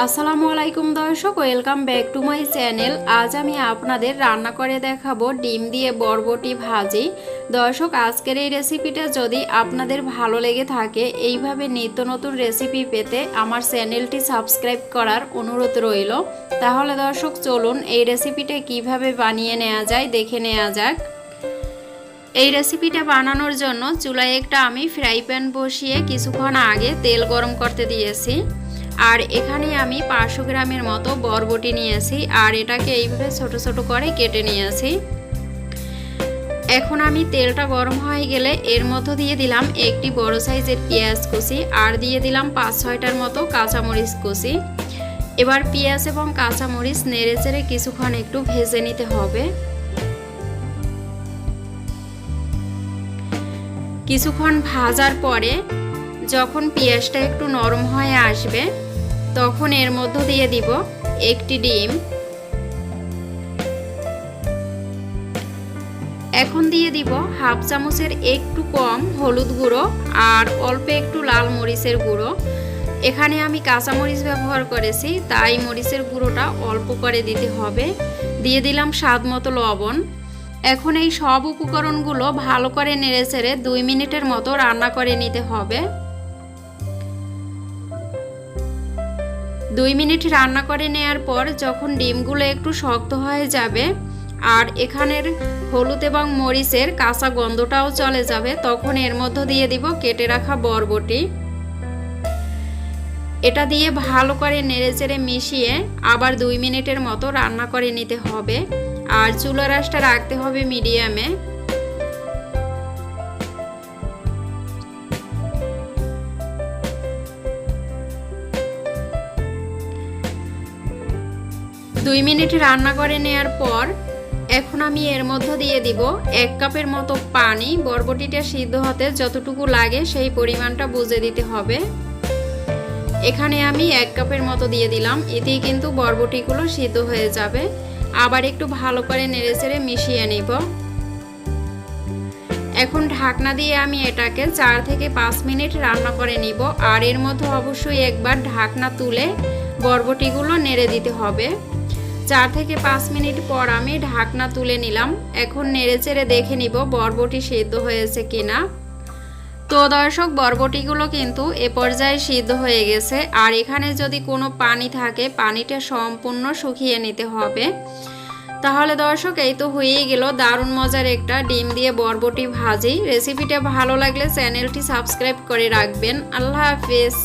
আসসালামু আলাইকুম দর্শক, welcome back to my channel. আজ আমি আপনাদের রান্না করে দেখাবো ডিম দিয়ে বরবটি ভাজি। দর্শক, আজকের এই রেসিপিটা যদি আপনাদের ভালো লেগে থাকে, এইভাবে নিত্য নতুন রেসিপি পেতে আমার চ্যানেলটি সাবস্ক্রাইব করার অনুরোধ রইল। তাহলে দর্শক চলুন এই রেসিপিটা কিভাবে বানিয়ে নেওয়া যায় দেখে নেওয়া যাক। এই রেসিপিটা বানানোর জন্য চুলায় একটা আমি ফ্রাই প্যান বসিয়ে কিছুক্ষণ আগে তেল গরম করতে দিয়েছি। আর এখানে আমি 500 গ্রামের মতো বরবটি নিয়েছি আর এটাকে এইভাবে ছোট ছোট করে কেটে নিয়েছি। এখন আমি তেলটা গরম হয়ে গেলে এর মধ্যে দিয়ে দিলাম একটি বড় সাইজের পেঁয়াজ কুচি আর দিয়ে দিলাম 5-6টার মতো কাঁচামরিচ কুচি। এবার পেঁয়াজ এবং কাঁচামরিচ নেড়েচেড়ে কিছুক্ষণ একটু ভেজে নিতে হবে। কিছুক্ষণ ভাজার পরে যখন পেঁয়াজটা একটু নরম হয়ে আসবে তখন এর মধ্যে দিয়ে দিব একটি ডিম। এখন দিয়ে দিব হাফ চামচের একটু কম হলুদ গুঁড়ো আর অল্প একটু লাল মরিচের গুঁড়ো। এখানে আমি কাঁচা মরিচ ব্যবহার করেছি, তাই মরিচের গুঁড়োটা অল্প করে দিতে হবে। দিয়ে দিলাম স্বাদ মতো লবণ। এখন এই সব উপকরণগুলো ভালো করে নেড়েচেড়ে 2 মিনিটের মতো রান্না করে নিতে হবে। 2 মিনিট রান্না করে নেওয়ার পর যখন ডিমগুলো একটু শক্ত হয়ে যাবে আর এখানের হলুদ এবং মরিচের কাঁচা গন্ধটাও চলে যাবে, তখন এর মধ্যে দিয়ে দিব কেটে রাখা বরবটি। এটা দিয়ে ভালো করে নেড়েচেড়ে মিশিয়ে আবার 2 মিনিটের মতো রান্না করে নিতে হবে। আর চুলার আঁচটা রাখতে হবে মিডিয়ামে। দুই মিনিট রান্না করে নেওয়ার পর এখন আমি এর মধ্যে দিয়ে দিব 1 কাপের মতো পানি। বরবটিটা সিদ্ধ হতে যতটুকু লাগে সেই পরিমাণটা বুঝে দিতে হবে। এখানে আমি 1 কাপের মতো দিয়ে দিলাম, এতেই কিন্তু বরবটিগুলো সিদ্ধ হয়ে যাবে। আবার একটু ভালো করে নেড়েচেড়ে মিশিয়ে নেব। এখন ঢাকনা দিয়ে আমি এটাকে 4 থেকে 5 মিনিট রান্না করে নিব। আর এর মধ্যে অবশ্যই একবার ঢাকনা তুলে বরবটিগুলো নেড়ে দিতে হবে। 4 থেকে 5 মিনিট পর আমি ঢাকনা তুলে নিলাম। এখন নেড়েচেড়ে দেখে নিব বরবটি সিদ্ধ হয়েছে কিনা। তো দর্শক, বরবটিগুলো কিন্তু এ পর্যায়ে সিদ্ধ হয়ে গেছে। আর এখানে যদি কোনো পানি থাকে পানিটা সম্পূর্ণ শুকিয়ে নিতে হবে। তাহলে দর্শক, এই তো হয়েই গেল দারুণ মজার একটা ডিম দিয়ে বরবটি ভাজি। রেসিপিটা ভালো লাগলে চ্যানেলটি সাবস্ক্রাইব করে রাখবেন। আল্লাহ হাফেজ।